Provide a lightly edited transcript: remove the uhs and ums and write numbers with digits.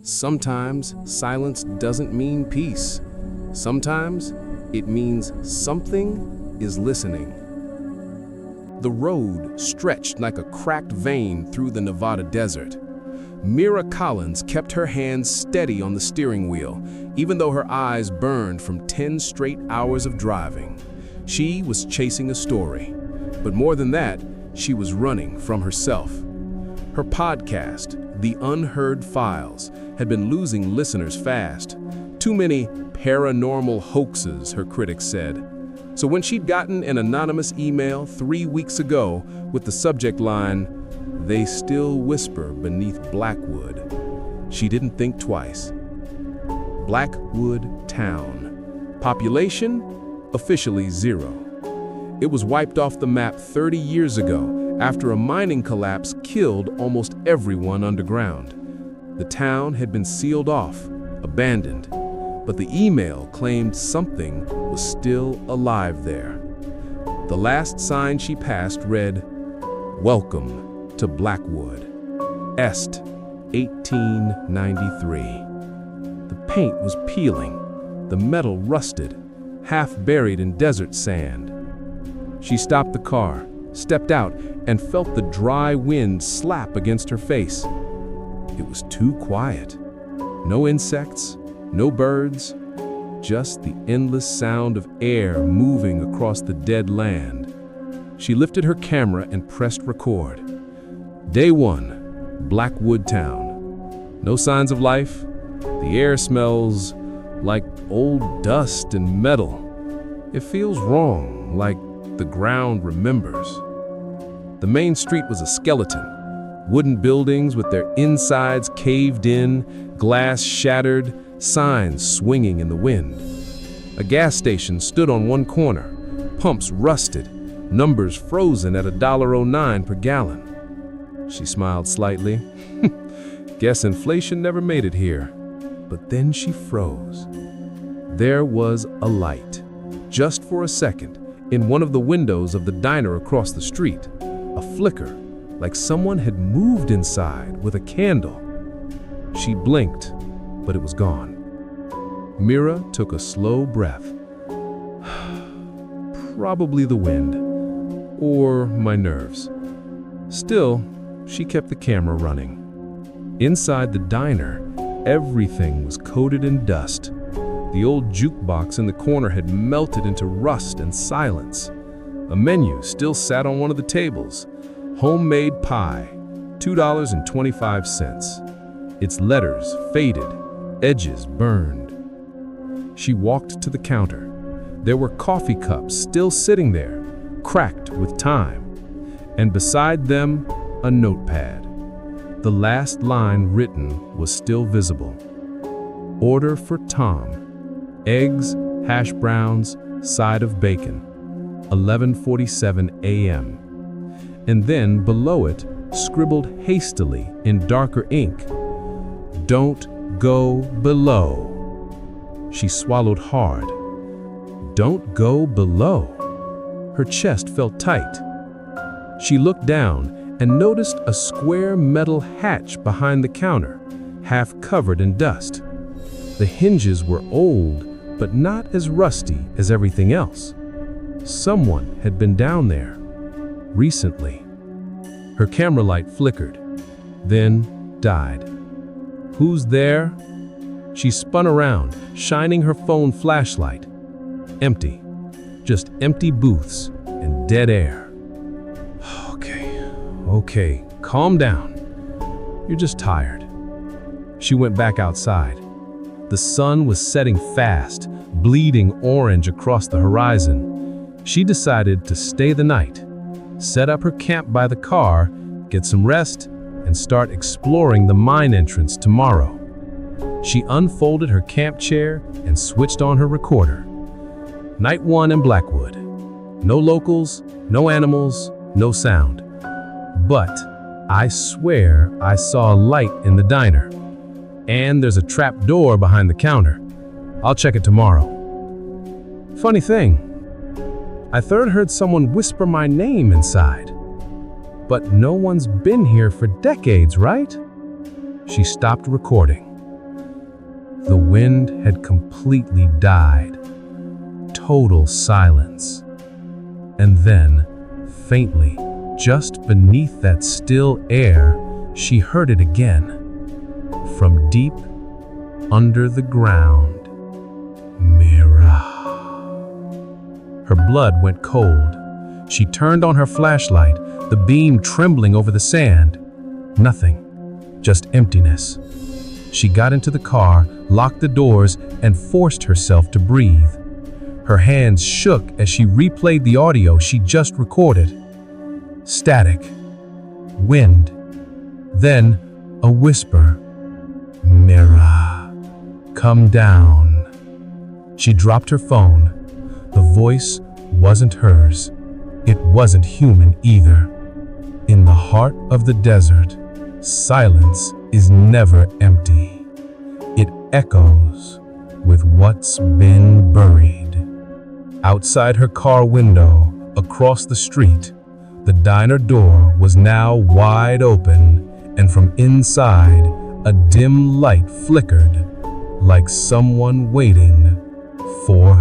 Sometimes silence doesn't mean peace. Sometimes it means something is listening. The road stretched like a cracked vein through the Nevada desert. Mira Collins kept her hands steady on the steering wheel, even though her eyes burned from 10 straight hours of driving. She was chasing a story, but more than that, she was running from herself. Her podcast, The Unheard Files, had been losing listeners fast. Too many paranormal hoaxes, her critics said. So when she'd gotten an anonymous email 3 weeks ago with the subject line, "They still whisper beneath Blackwood," she didn't think twice. Blackwood Town. Population? Officially 0. It was wiped off the map 30 years ago after a mining collapse killed almost everyone underground. The town had been sealed off, abandoned, but the email claimed something was still alive there. The last sign she passed read, "Welcome to Blackwood, Est, 1893. The paint was peeling, the metal rusted, half buried in desert sand. She stopped the car, stepped out, and felt the dry wind slap against her face. It was too quiet. No insects, no birds, just the endless sound of air moving across the dead land. She lifted her camera and pressed record. Day 1, Blackwood Town. No signs of life. The air smells like old dust and metal. It feels wrong, like the ground remembers. The main street was a skeleton. Wooden buildings with their insides caved in, glass shattered, signs swinging in the wind. A gas station stood on one corner, pumps rusted, numbers frozen at $1.09 per gallon. She smiled slightly. Guess inflation never made it here. But then she froze. There was a light, just for a second, in one of the windows of the diner across the street. A flicker, like someone had moved inside with a candle. She blinked, but it was gone. Mira took a slow breath. Probably the wind, or my nerves. Still, she kept the camera running. Inside the diner, everything was coated in dust. The old jukebox in the corner had melted into rust and silence. A menu still sat on one of the tables. Homemade pie, $2.25. Its letters faded, edges burned. She walked to the counter. There were coffee cups still sitting there, cracked with time. And beside them, a notepad. The last line written was still visible. Order for Tom. Eggs, hash browns, side of bacon. 11:47 a.m. And then below it, scribbled hastily in darker ink, "Don't go below." She swallowed hard. Don't go below. Her chest felt tight. She looked down and noticed a square metal hatch behind the counter, half covered in dust. The hinges were old, but not as rusty as everything else. Someone had been down there recently. Her camera light flickered, then died. Who's there? She spun around, shining her phone flashlight. Empty. Just empty booths and dead air. Okay, calm down. You're just tired. She went back outside. The sun was setting fast, bleeding orange across the horizon. She decided to stay the night, set up her camp by the car, get some rest, and start exploring the mine entrance tomorrow. She unfolded her camp chair and switched on her recorder. Night 1 in Blackwood. No locals, no animals, no sound. But I swear I saw a light in the diner. And there's a trap door behind the counter. I'll check it tomorrow. Funny thing, I third heard someone whisper my name inside. But no one's been here for decades, right? She stopped recording. The wind had completely died. Total silence. And then, faintly, just beneath that still air, she heard it again. From deep under the ground. Mirror. Her blood went cold. She turned on her flashlight, the beam trembling over the sand. Nothing. Just emptiness. She got into the car, locked the doors, and forced herself to breathe. Her hands shook as she replayed the audio she just recorded. Static. Wind. Then, a whisper. Mirror. Come down. She dropped her phone. The voice wasn't hers. It wasn't human either. In the heart of the desert, silence is never empty. It echoes with what's been buried. Outside her car window, across the street, the diner door was now wide open, and from inside, a dim light flickered, like someone waiting for